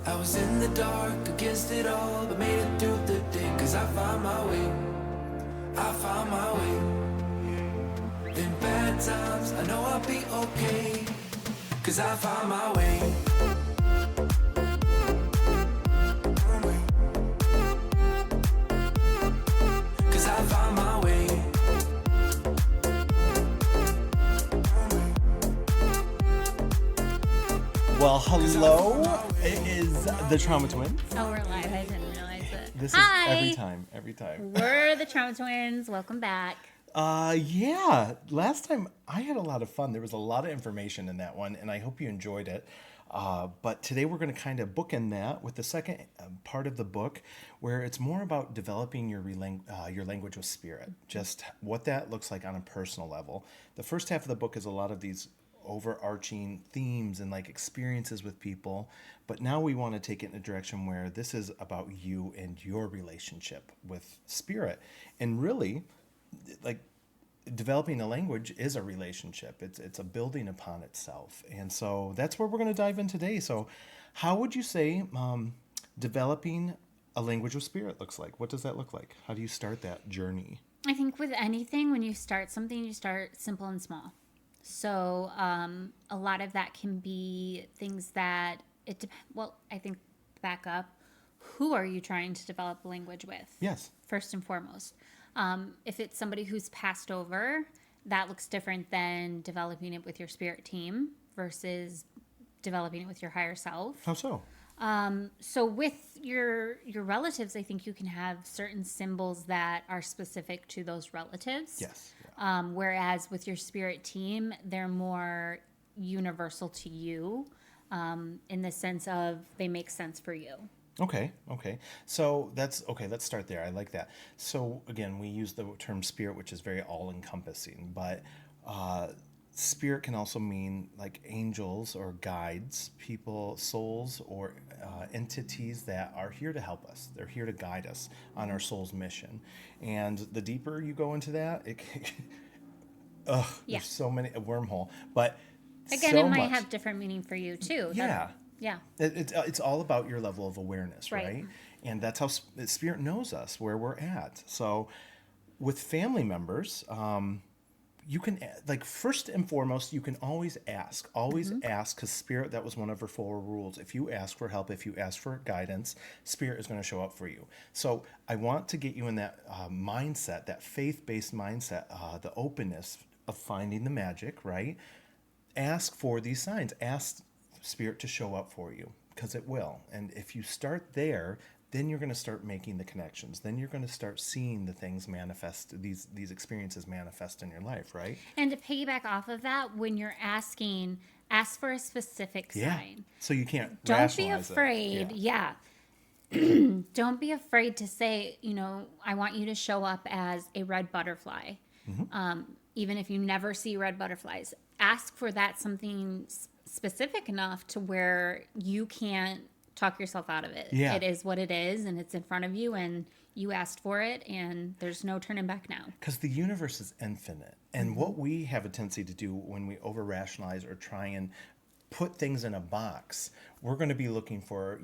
I was in the dark against it all, but made it through the day. Cause I found my way, I found my way. In bad times, I know I'll be okay. Cause I found my way. Cause I found my way. Well, hello. It is the Trauma Twins. Oh, we're live. I didn't realize it. This Hi. is every time. We're the Trauma Twins. Welcome back. Yeah. Last time I had a lot of fun. There was a lot of information in that one, and I hope you enjoyed it. But today we're going to kind of bookend that with the second part of the book, where it's more about developing your language with spirit, just what that looks like on a personal level. The first half of the book is a lot of these overarching themes and like experiences with people, but now we want to take it in a direction where this is about you and your relationship with spirit. And really, like, developing a language is a relationship. It's a building upon itself. And so that's where we're going to dive in today. So how would you say developing a language with spirit looks like? What does that look like? How do you start that journey? I think with anything, when you start something, you start simple and small. So a lot of that can be things that I think back up. Who are you trying to develop language with? Yes. First and foremost. If it's somebody who's passed over, that looks different than developing it with your spirit team versus developing it with your higher self. How so? So with your relatives, I think you can have certain symbols that are specific to those relatives. Yes. Whereas with your spirit team, they're more universal to you in the sense of they make sense for you. Okay. So that's okay. Let's start there. I like that. So again, we use the term spirit, which is very all-encompassing, but spirit can also mean like angels or guides, people, souls, or entities that are here to help us. They're here to guide us on our soul's mission. And the deeper you go into that, there's so many, a wormhole. But again, so it might much. have different meaning for you too. Yeah. Yeah. It's all about your level of awareness, right? Right. And that's how spirit knows us, where we're at. So with family members, you can, like, first and foremost, you can always ask. Always ask, because spirit, that was one of her 4 rules. If you ask for help, if you ask for guidance, spirit is going to show up for you. So I want to get you in that mindset, that faith-based mindset, the openness of finding the magic, right? Ask for these signs. Ask spirit to show up for you, because it will. And if you start there, then you're going to start making the connections. Then you're going to start seeing the things manifest, these experiences manifest in your life, right? And to piggyback off of that, when you're asking, ask for a specific sign. So you can't Don't be rationalize it. afraid. Yeah. Don't be afraid to say, I want you to show up as a red butterfly. Even if you never see red butterflies, ask for that something specific enough to where you can't talk yourself out of it. Yeah. It is what it is, and it's in front of you, and you asked for it, and there's no turning back now. Because the universe is infinite. And what we have a tendency to do when we over-rationalize or try and put things in a box, we're going to be looking for,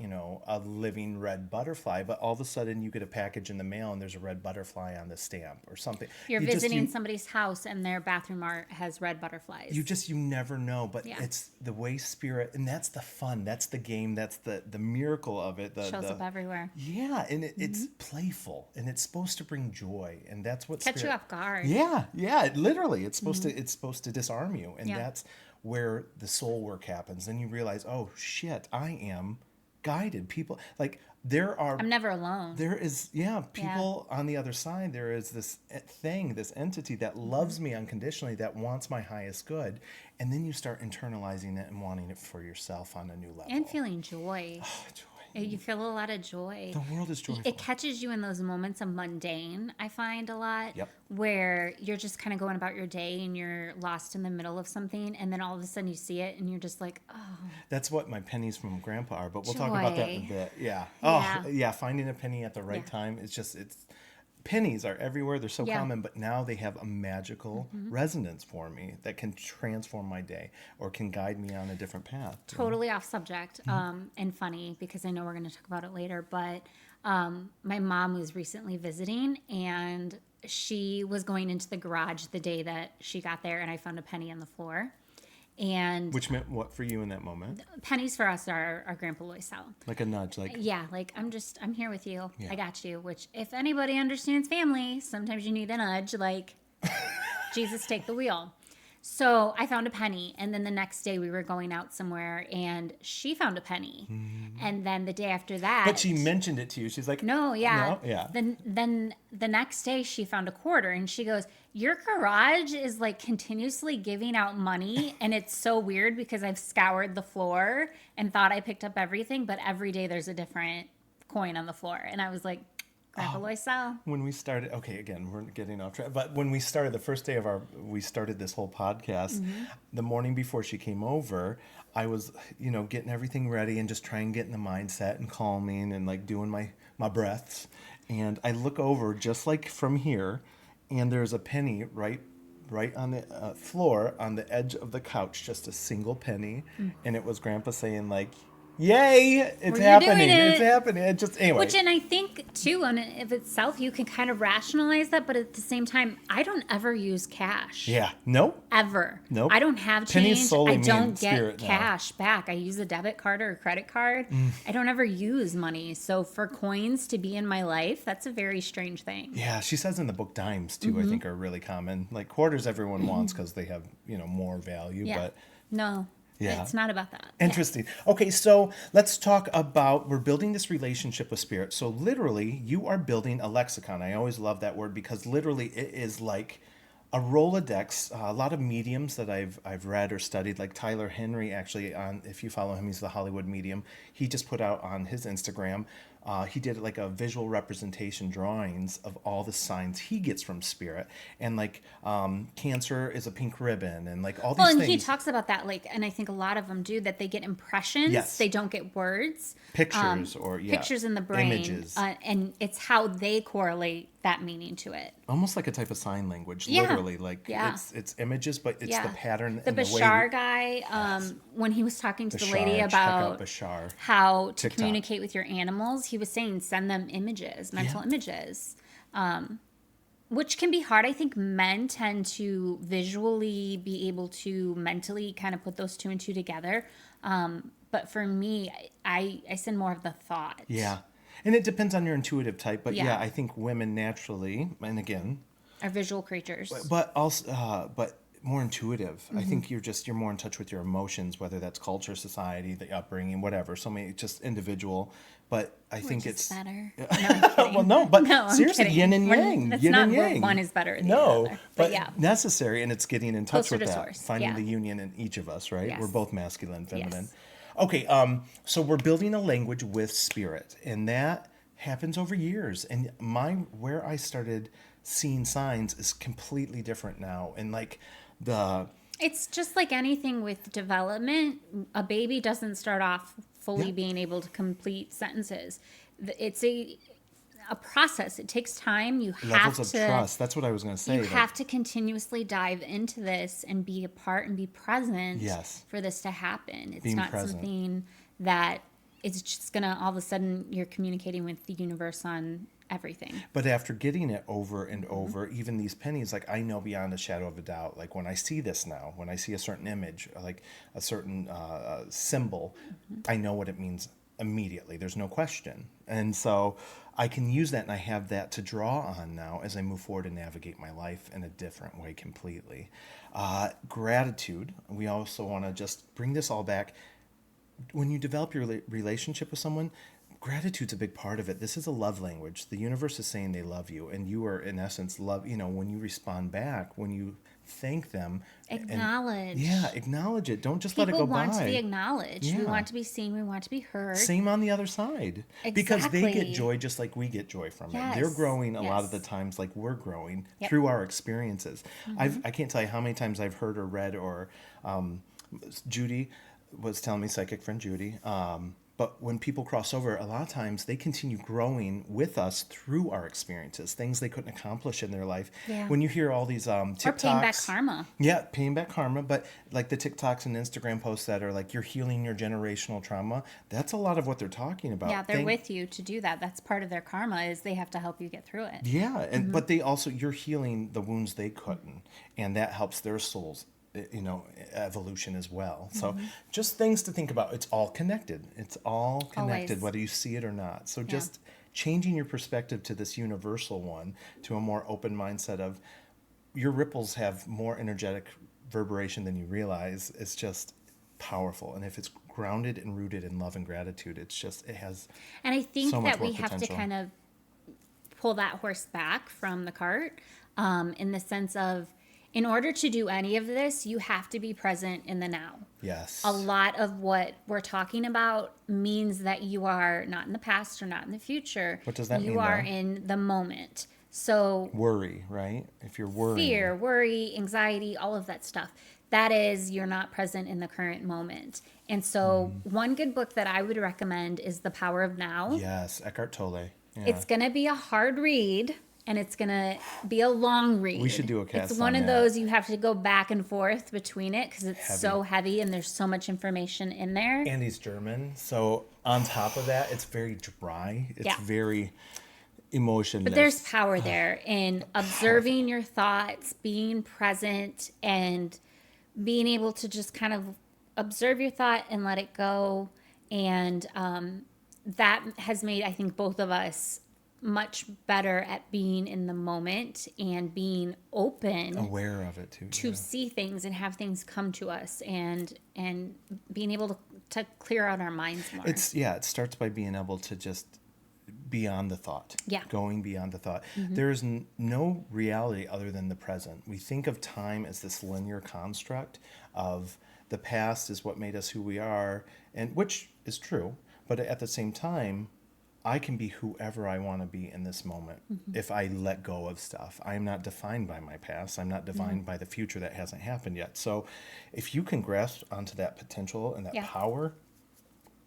a living red butterfly, but all of a sudden you get a package in the mail and there's a red butterfly on the stamp or something. You're visiting somebody's house and their bathroom has red butterflies. You never know, but Yeah. it's the way spirit, and that's the fun, that's the game, that's the miracle of it. Shows up everywhere. Yeah, and it's playful, and it's supposed to bring joy, and that's what Catch you off guard. Yeah, literally, it's supposed to disarm you, and Yeah. that's where the soul work happens. Then you realize, oh shit, I am guided. People, like, I'm never alone. There is, people on the other side. There is this thing, this entity that loves me unconditionally, that wants my highest good. And then you start internalizing it and wanting it for yourself on a new level. And feeling joy. Oh, joy. You feel a lot of joy. The world is joyful. It catches you in those moments of mundane, I find a lot, Yep. where you're just kind of going about your day and you're lost in the middle of something, and then all of a sudden you see it and you're just like, oh. That's what my pennies from Grandpa are, but we'll talk about that in a bit. Yeah. Yeah. Oh, yeah. Finding a penny at the right time. It's pennies are everywhere. They're so Yeah. common, but now they have a magical resonance for me that can transform my day or can guide me on a different path. you know? Totally off subject, and funny because I know we're going to talk about it later, but my mom was recently visiting and she was going into the garage the day that she got there, and I found a penny on the floor. And Which meant what for you in that moment? pennies for us are our Grandpa Loisel. Like a nudge, like, Yeah, like I'm here with you. Yeah. I got you. Which, if anybody understands family, sometimes you need a nudge, like Jesus, take the wheel. So I found a penny, and then the next day we were going out somewhere, and she found a penny, and then the day after that, but she mentioned it to you. She's like, no, yeah, no, yeah. Then the next day she found a quarter, and she goes, "Your garage is like continuously giving out money, and it's so weird because I've scoured the floor and thought I picked up everything, but every day there's a different coin on the floor." And I was like, Grandpa Loisel. When we started, okay, again, we're getting off track, but when we started the first day of we started this whole podcast, the morning before she came over, I was, getting everything ready and just trying to get in the mindset and calming and like doing my breaths. And I look over just like from here, and there's a penny right on the floor on the edge of the couch, just a single penny. And it was Grandpa saying like, "Yay, it's Well, you're happening. doing it." It's happening." It just, anyway. Which, and I think too, on it of itself, you can kind of rationalize that, but at the same time, I don't ever use cash. Yeah. Nope. Ever. Nope. I don't have Pennies change. solely I mean don't spirit get now. cash back. I use a debit card or a credit card. I don't ever use money. So for coins to be in my life, that's a very strange thing. Yeah, she says in the book dimes too, I think are really common. Like quarters everyone wants because they have, more value, Yeah. but No. Yeah. It's not about that. interesting. Okay, so let's talk about, we're building this relationship with spirit. So literally, you are building a lexicon. I always love that word because literally it is like a Rolodex. A lot of mediums that I've read or studied, like Tyler Henry, actually, if you follow him, he's the Hollywood medium. He just put out on his Instagram, he did like a visual representation drawings of all the signs he gets from spirit, and like Cancer is a pink ribbon, and like all these Well, and things. he talks about that, like, and I think a lot of them do that. They get impressions. Yes. They don't get words. Pictures Pictures in the brain. Images. And it's how they correlate that meaning to it. Almost like a type of sign language, Yeah. literally. Like Yeah. it's images, but it's the pattern. The and the way Bashar guy, when he was talking to the lady Bashar, check out about Bashar. how to TikTok. communicate with your animals, he was saying send them images, mental images, which can be hard. I think men tend to visually be able to mentally kind of put those two and two together. But for me, I send more of the thought. Yeah. And it depends on your intuitive type, but Yeah. yeah, I think women naturally, and again, Are visual creatures. but also, but more intuitive. I Mm-hmm. think you're more in touch with your emotions, whether that's culture, society, the upbringing, whatever. So many, just individual. But I think Which it's is better. No, I'm kidding. well, no, but No, I'm seriously, kidding. yin and yang. That's Yin not and where yang. one is better than No, the other. but yeah. necessary, and it's getting in touch Closer with to that, source, finding yeah. the union in each of us, right? Yes. We're both masculine, feminine. Yes. Okay, so we're building a language with spirit, and that happens over years. And where I started seeing signs is completely different now, and like It's just like anything with development. A baby doesn't start off fully Yeah. being able to complete sentences. It's a process. It takes time. You have levels to of trust. That's what I was going to say. you like, have to continuously dive into this and be a part and be present Yes. for this to happen. It's Being not present. something that it's just gonna all of a sudden you're communicating with the universe on everything. But after getting it over and over, even these pennies, like I know beyond a shadow of a doubt, like when I see this now, when I see a certain image, like a certain symbol, I know what it means immediately. There's no question. And so I can use that, and I have that to draw on now as I move forward and navigate my life in a different way completely. Gratitude. We also want to just bring this all back. When you develop your relationship with someone, gratitude's a big part of it. This is a love language. The universe is saying they love you, and you are in essence love. When you respond back, when you thank them, Acknowledge. acknowledge it. Don't just let it People go want by. to be acknowledged. We Yeah. want to be seen. We want to be heard. Same on the other side, because they get Exactly. joy just like we get joy from it. Yes. They're growing a lot of the Yes. times like we're growing Yep. Mm-hmm. through our experiences. I can't tell you how many times I've heard or read or Judy was telling me, psychic friend Judy, But when people cross over, a lot of times they continue growing with us through our experiences, things they couldn't accomplish in their life. Yeah. When you hear all these TikToks. Or paying back karma. Yeah, paying back karma. But like the TikToks and Instagram posts that are like, you're healing your generational trauma, that's a lot of what they're talking about. Yeah, they're with you to do that. That's part of their karma, is they have to help you get through it. Yeah, and but they also, you're healing the wounds they couldn't, and that helps their souls, evolution as well. So just things to think about. It's all connected. It's all connected, Always. whether you see it or not. So just changing your perspective to this universal one, to a more open mindset of your ripples have more energetic reverberation than you realize. It's just powerful. And if it's grounded and rooted in love and gratitude, it has And I think so much that we more have to potential. kind of pull that horse back from the cart, in the sense of, in order to do any of this, you have to be present in the now. Yes. A lot of what we're talking about means that you are not in the past or not in the future. What does that mean, You are though? in the moment. So Worry, right? If you're worrying. fear, worry, anxiety, all of that stuff. That is, you're not present in the current moment. And so one good book that I would recommend is The Power of Now. Yes, Eckhart Tolle. Yeah. It's going to be a hard read, and it's going to be a long read. We should do a cast It's one on of that. those you have to go back and forth between it, because it's Heavy. so heavy and there's so much information in there. And he's German, so on top of that, it's very dry. It's Yeah. very emotionless. But there's power there in observing your thoughts, being present, and being able to just kind of observe your thought and let it go. And that has made, I think, both of us much better at being in the moment and being open aware of it too. to see things and have things come to us, and being able to clear out our minds more. It starts by being able to just beyond the thought. Yeah. Going beyond the thought. There is no reality other than the present. We think of time as this linear construct of the past is what made us who we are, and which is true, but at the same time, I can be whoever I want to be in this moment if I let go of stuff. I'm not defined by my past. I'm not defined by the future that hasn't happened yet. So if you can grasp onto that potential and that power,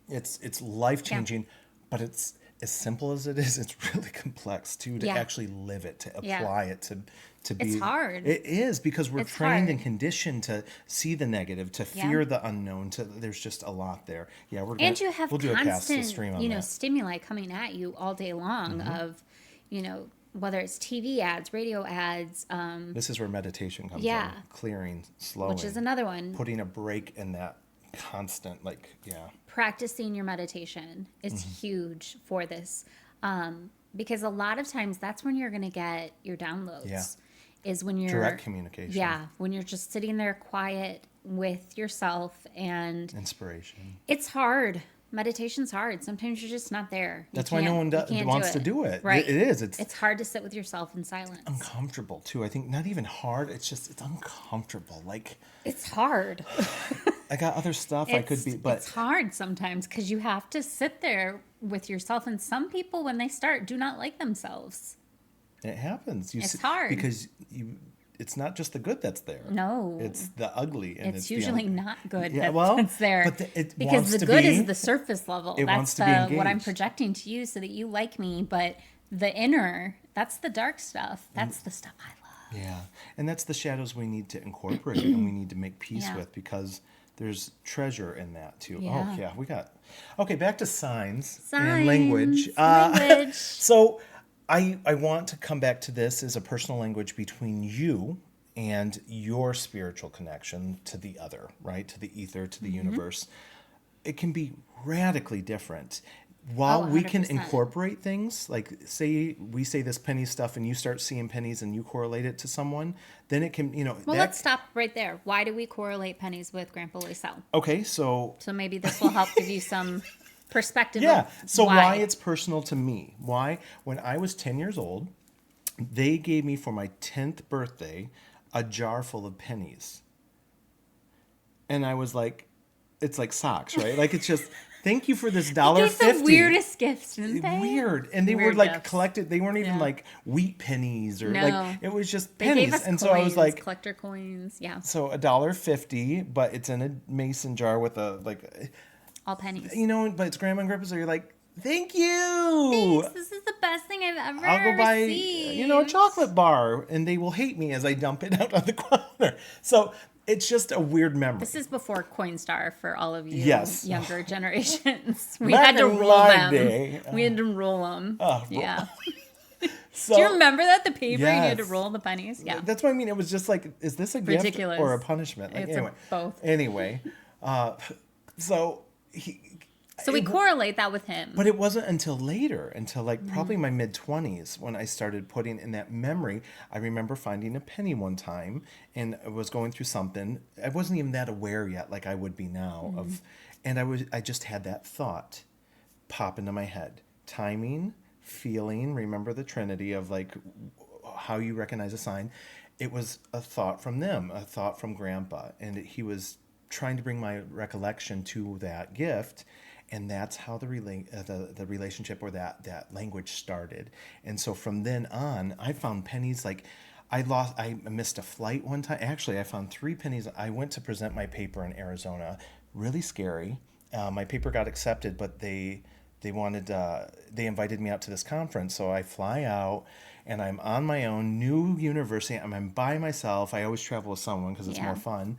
it's life-changing, but it's as simple as it is, it's really complex too, to actually live it, to apply it, to be. It's hard. It is, because we're It's trained hard. and conditioned to see the negative, to fear the unknown. There's just a lot there. Yeah, we're gonna. And you have we'll do a cast to constant, stream on that. stimuli coming at you all day long of, whether it's TV ads, radio ads, This is where meditation comes Yeah. in. Clearing, slowing. which is another one. Putting a break in that constant, Practicing your meditation is huge for this, because a lot of times that's when you're going to get your downloads. Yeah. Is when you're direct communication. Yeah, when you're just sitting there quiet with yourself, and Inspiration. it's hard. Meditation's hard. Sometimes you're just not there. You That's why no can't- one you can't wants to do it. Right. It is. It's hard to sit with yourself in silence. Uncomfortable too. I think not even hard. It's uncomfortable. Like, It's hard. I got other stuff I could be, but it's hard sometimes because you have to sit there with yourself. And some people, when they start, do not like themselves. it happens. It's hard. because it's not just the good that's there. No. It's the ugly. And It's the usually not good Yeah, well, that's there. but it because wants the to good be. is the surface level. It That's wants to be what I'm engaged. projecting to you so that you like me. But the inner, that's the dark stuff. That's the stuff I love. Yeah, and that's the shadows we need to incorporate and we need to make peace Yeah. with, because there's treasure in that too. Yeah. Oh yeah, we got. Okay, back to signs and Signs, language. language. So I want to come back to this as a personal language between you and your spiritual connection to the other, right? To the ether, to the universe. It can be radically different. While we can 100%. incorporate things, like say we say this penny stuff and you start seeing pennies and you correlate it to someone, then it can, Well, let's stop right there. Why do we correlate pennies with Grandpa Loisel? Okay, so So maybe this will help give you some perspective. yeah, of so why it's personal to me. Why, when I was 10 years old, they gave me for my 10th birthday a jar full of pennies. And I was like, it's like socks, right? Like, it's just, thank you for this They $1.50. gave the weirdest gifts, didn't they? Weird. And they were Weird like gifts. collected, they weren't even Yeah. like wheat pennies or No. like, it was just They pennies. gave us And coins, so I was like, collector coins. Yeah. so $1.50, but it's in a mason jar with a like all pennies. But it's grandma and grandpa, so you're like, thank you. Thanks, this is the best thing I've ever I'll go buy, received. a chocolate bar, and they will hate me as I dump it out on the counter. So it's just a weird memory. This is before Coinstar for all of you Yes. younger generations. We Back had to in roll my them. day. We had to roll them. Oh, yeah. So, Do you remember that? The paper, you had to Yes. roll the pennies? Yeah. That's what I mean. It was just like, is this a Ridiculous. gift or a punishment? Like, It's anyway. both. Anyway, so So we correlate that with him. But it wasn't until later, until like probably Mm-hmm. my mid-20s, when I started putting in that memory. I remember finding a penny one time, and I was going through something. I wasn't even that aware yet, like I would be now, and I just had that thought pop into my head. Timing, feeling, remember the Trinity of like how you recognize a sign. It was a thought from them, a thought from Grandpa, and he was trying to bring my recollection to that gift. And that's how the relationship or that language started. And so from then on, I found pennies. Like I missed a flight one time. Actually, I found 3 pennies. I went to present my paper in Arizona. Really scary. My paper got accepted, but they invited me out to this conference. So I fly out, and I'm on my own, new university. I'm by myself. I always travel with someone because it's more fun.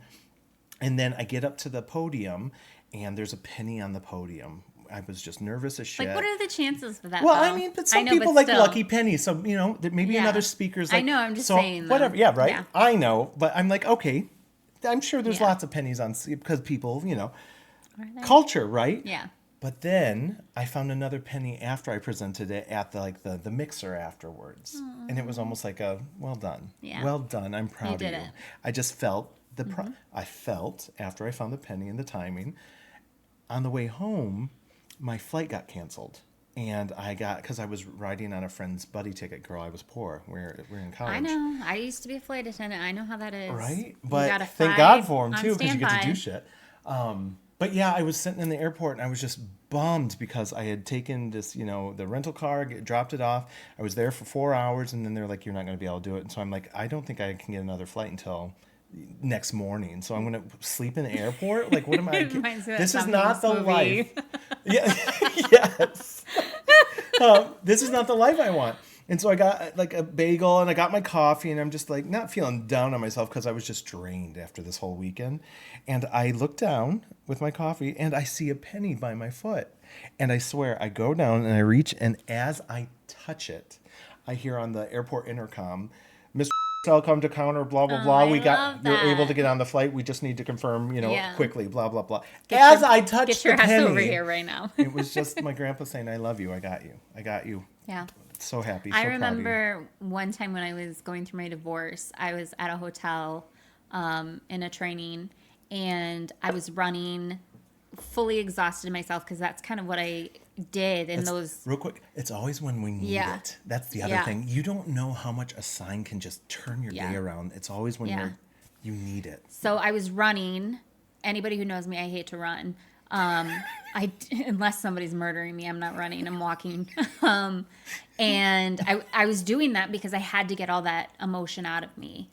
And then I get up to the podium, and there's a penny on the podium. I was just nervous as shit. Like, what are the chances for that? Well, though? I mean, but some know, people but like still. lucky pennies. So, maybe Yeah. another speaker's like... I know, I'm just so saying, though. whatever. Yeah, right? Yeah. I know, but I'm like, okay, I'm sure there's Yeah. lots of pennies on... Because people, Are there? culture, right? Yeah. But then I found another penny after I presented it at the mixer afterwards. And it was almost like a, well done. Yeah. Well done. I'm proud did of you. it. I just felt I felt after I found the penny and the timing. On the way home, my flight got canceled. And because I was riding on a friend's buddy ticket. Girl, I was poor. We're in college. I know. I used to be a flight attendant. I know how that is. Right? You But gotta thank fly God for him, on too, because you get to do standby. shit. But yeah, I was sitting in the airport, and I was just bummed because I had taken this, the rental car, dropped it off. I was there for 4 hours, and then they're like, you're not going to be able to do it. And so I'm like, I don't think I can get another flight until next morning. So I'm going to sleep in the airport? Like, what am I? It reminds me of This that is not the Tom Hanks movie. life. Yeah, yes. This is not the life I want. And so I got like a bagel and I got my coffee, and I'm just like not feeling down on myself because I was just drained after this whole weekend. And I look down with my coffee and I see a penny by my foot. And I swear I go down and I reach, and as I touch it, I hear on the airport intercom, Mr. I'll come to counter, blah, blah, blah. I You're love able that. to get on the flight. We just need to confirm, Yeah. quickly, blah, blah, blah. Get As I touched Get your the ass penny, over here right now. it was just my grandpa saying, I love you. I got you. I got you. Yeah. So happy. So I proud of you. remember one time when I was going through my divorce, I was at a hotel in a training, and I was running, fully exhausted myself because that's kind of what I did in those. Real quick, it's always when we need Yeah. it. That's the other Yeah. thing. You don't know how much a sign can just turn your Yeah. day around. It's always when Yeah. you need it. So I was running. Anybody who knows me, I hate to run. Unless somebody's murdering me, I'm not running. I'm walking. And I was doing that because I had to get all that emotion out of me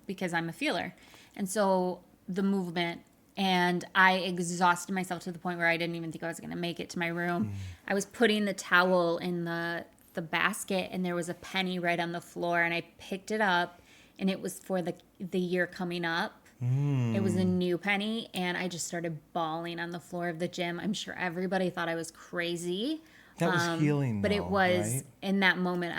because I'm a feeler. And so the movement, and I exhausted myself to the point where I didn't even think I was going to make it to my room. I was putting the towel in the basket, and there was a penny right on the floor, and I picked it up, and it was for the year coming up. It was a new penny, and I just started bawling on the floor of the gym. I'm sure everybody thought I was crazy. That was healing, But though, it was, right? in that moment,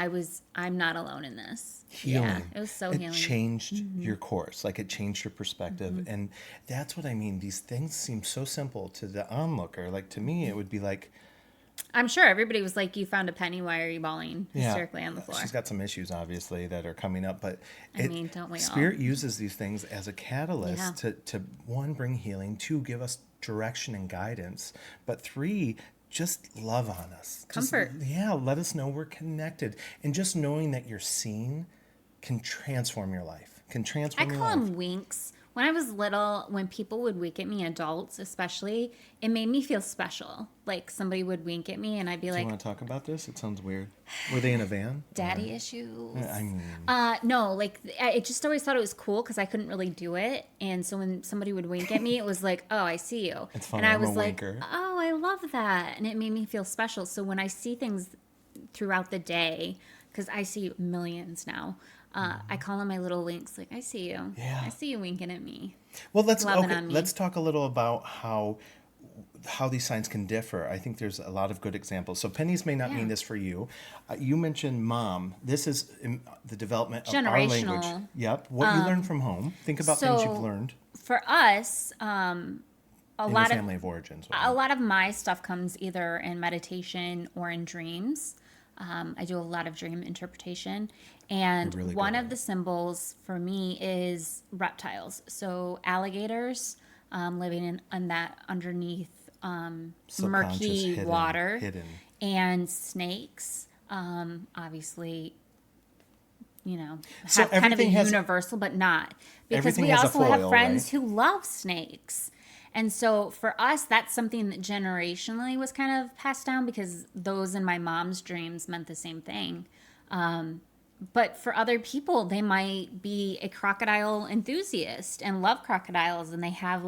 I'm not alone in this. Healing. Yeah, it was so it healing. changed your course. Like, it changed your perspective. Mm-hmm. And that's what I mean. These things seem so simple to the onlooker. Like, to me, it would be like, I'm sure everybody was like, you found a penny, why are you bawling yeah, hysterically on the floor? she's got some issues, obviously, that are coming up. But I mean, don't we all? Spirit uses these things as a catalyst Yeah. to, one, bring healing, two, give us direction and guidance, but three, just love on us. Comfort. Let us know we're connected. And just knowing that you're seen can transform your life. I call them winks. When I was little, when people would wink at me, adults especially, it made me feel special. Like somebody would wink at me and I'd be Do you like, want to talk about this? It sounds weird. Were they in a van? daddy issues. I mean, No, like I just always thought it was cool because I couldn't really do it. And so when somebody would wink at me, it was like, oh, I see you. It's funny, And I I'm a was like, winker. oh, I love that. And it made me feel special. So when I see things throughout the day, because I see millions now, I call them my little winks. Like, I see you. Yeah. I see you winking at me. well, Loving on me. let's talk a little about how these signs can differ. I think there's a lot of good examples. So pennies may not Yeah. mean this for you. You mentioned mom. This is in the development of our language. Generational. Yep. What you learned from home. Think about things you've So, learned For us, a in your lot of family of origins. a lot of my stuff comes either in meditation or in dreams. I do a lot of dream interpretation. And You're really one good of at the symbols for me is reptiles. So alligators living in that underneath Subconscious, murky hidden, water. hidden. And snakes, obviously, So have kind of a everything has- universal, but not. Because everything we has a also have foil, friends right? who love snakes. And so for us, that's something that generationally was kind of passed down because those in my mom's dreams meant the same thing. But for other people, they might be a crocodile enthusiast and love crocodiles, and they have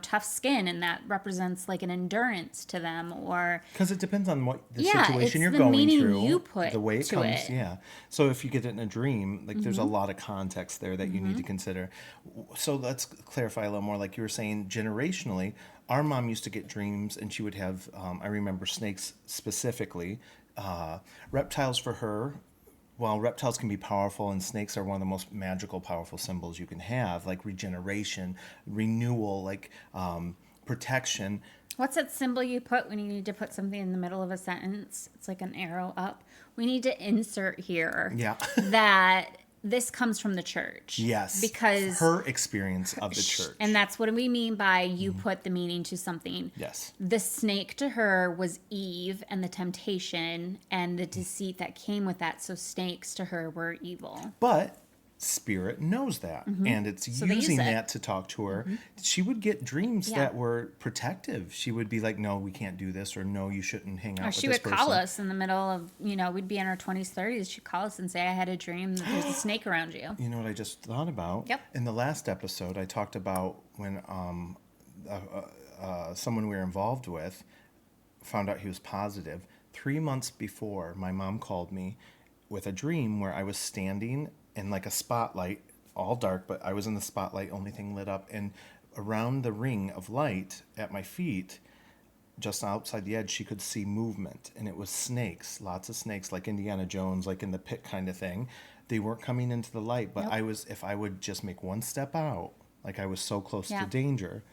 tough skin, and that represents like an endurance to them. Or Because it depends on what the Yeah, situation it's you're the going meaning through, you put the way it to comes. it. Yeah. So if you get it in a dream, like there's a Mm-hmm. lot of context there that you need to consider. So let's clarify a little more. Like you were saying, generationally, our mom used to get dreams, and she would have. I remember snakes specifically, reptiles for her. While reptiles can be powerful and snakes are one of the most magical, powerful symbols you can have, like regeneration, renewal, like protection. what's that symbol you put when you need to put something in the middle of a sentence? It's like an arrow up. We need to insert here Yeah. that this comes from the church. Yes. Because her experience of the church. And that's what we mean by you put the meaning to something. Yes. The snake to her was Eve and the temptation and the deceit that came with that. So snakes to her were evil. But spirit knows that, and it's Mm-hmm. they use using it. that to talk to her. She would get dreams Yeah. that were protective. She would be like, no, we can't do this, or no, you shouldn't hang out Or with she this would person. call us in the middle of, we'd be in our 20s, 30s. She'd call us and say, I had a dream that there's a snake around you. You know what I just thought about? Yep. In the last episode, I talked about when someone we were involved with found out he was positive. 3 months before, my mom called me with a dream where I was standing in like a spotlight, all dark, but I was in the spotlight, only thing lit up, and around the ring of light at my feet, just outside the edge, she could see movement, and it was snakes, lots of snakes, like Indiana Jones, like in the pit kind of thing. They weren't coming into the light, but Nope. if I would just make one step out, like I was so close Yeah. to danger,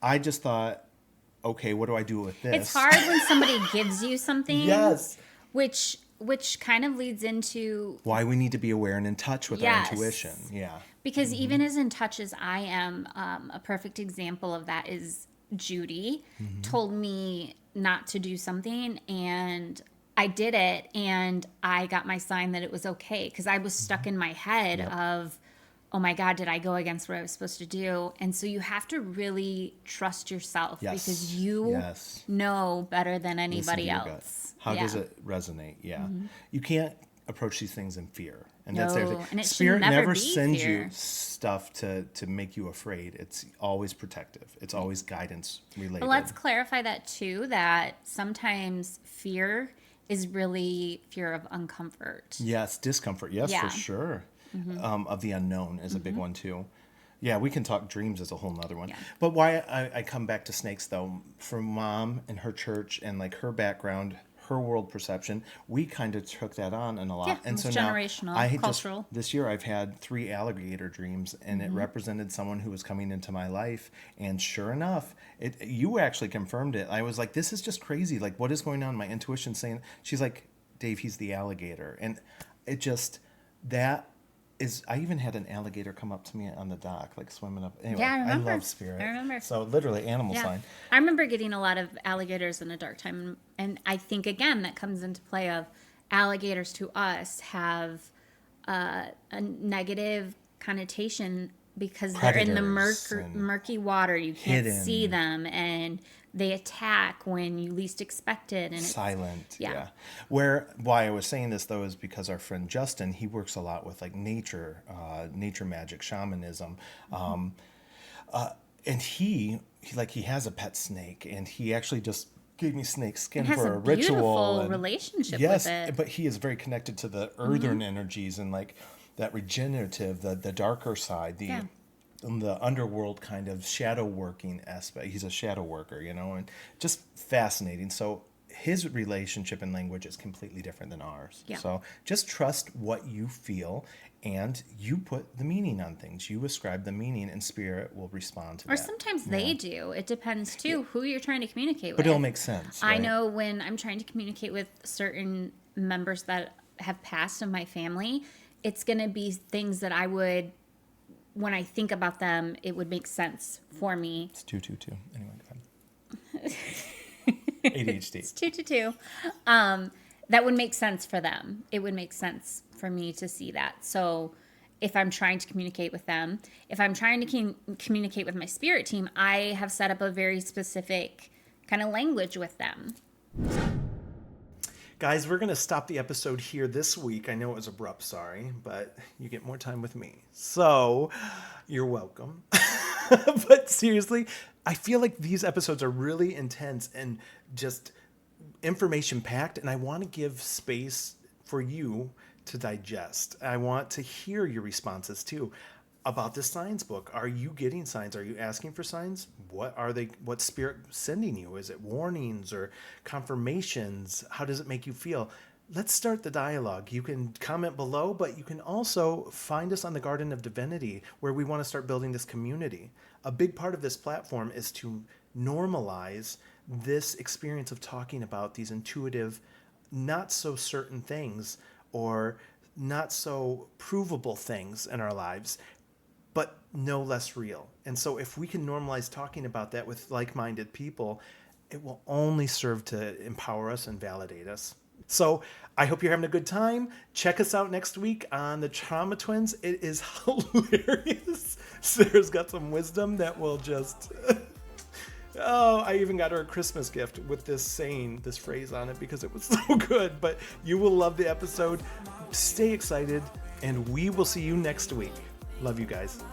I just thought, okay, what do I do with this? It's hard when somebody gives you something. Yes. Which kind of leads into Why we need to be aware and in touch with Yes. our intuition. Yeah. because even as in touch as I am, a perfect example of that is Judy told me not to do something, and I did it, and I got my sign that it was okay because I was stuck in my head of, oh my God, did I go against what I was supposed to do? And so you have to really trust yourself Yes. because you Yes. know better than Listen to anybody your gut. else. How does Yeah. it resonate? Yeah. You can't approach these things in fear. And that's No, everything. and it should Spirit never never be sends fear. you stuff to make you afraid. It's always protective. It's always guidance related. But let's clarify that too, that sometimes fear is really fear of uncomfort. Yes, discomfort. Yes, Yeah. for sure. Of the unknown is a big one too. Yeah, we can talk dreams as a whole nother one. Yeah. But why I come back to snakes though, for mom and her church and like her background, her world perception, we kind of took that on in a lot. Yeah, and it's so generational, now I had cultural. this year I've had 3 alligator dreams, and it represented someone who was coming into my life. And sure enough, you actually confirmed it. I was like, this is just crazy. Like, what is going on? My intuition saying, she's like, Dave, he's the alligator. And it just, that is, I even had an alligator come up to me on the dock, like swimming up. Anyway, Yeah, I remember. love spirit. I remember. So literally animal Yeah. sign. I remember getting a lot of alligators in a dark time. And I think, again, that comes into play of alligators to us have a negative connotation because they're in the Predators and murky water. You can't hidden. see them, and they attack when you least expect it. And it's, Silent. yeah. Yeah. Why I was saying this though is because our friend Justin, he works a lot with like nature magic, shamanism. And he has a pet snake, and he actually just gave me snake skin and has for a a ritual. beautiful And relationship yes, with it. but he is very connected to the earthern energies and like that regenerative, the darker side, the underworld kind of shadow working aspect. He's a shadow worker, and just fascinating. So his relationship and language is completely different than ours. Yeah. So just trust what you feel, and you put the meaning on things. You ascribe the meaning, and spirit will respond to Or that. sometimes they do. It depends too who you're trying to communicate with. But it'll make sense. I right? know when I'm trying to communicate with certain members that have passed of my family, it's going to be things that I would, when I think about them, it would make sense for me. It's 222. Anyway, go ahead. ADHD. It's 222. That would make sense for them. It would make sense for me to see that. So if I'm trying to communicate with them, if I'm trying to communicate with my spirit team, I have set up a very specific kind of language with them. Guys, we're going to stop the episode here this week. I know it was abrupt, sorry, but you get more time with me. So you're welcome. But seriously, I feel like these episodes are really intense and just information packed, and I want to give space for you to digest. I want to hear your responses too about this science book. Are you getting signs? Are you asking for signs? What are they? What's spirit sending you? Is it warnings or confirmations? How does it make you feel? Let's start the dialogue. You can comment below, but you can also find us on the Garden of Divinity, where we want to start building this community. A big part of this platform is to normalize this experience of talking about these intuitive, not so certain things or not so provable things in our lives, but no less real. And so if we can normalize talking about that with like-minded people, it will only serve to empower us and validate us. So I hope you're having a good time. Check us out next week on the Trauma Twins. It is hilarious. Sarah's got some wisdom that will just... Oh, I even got her a Christmas gift with this phrase on it because it was so good. But you will love the episode. Stay excited, and we will see you next week. Love you guys.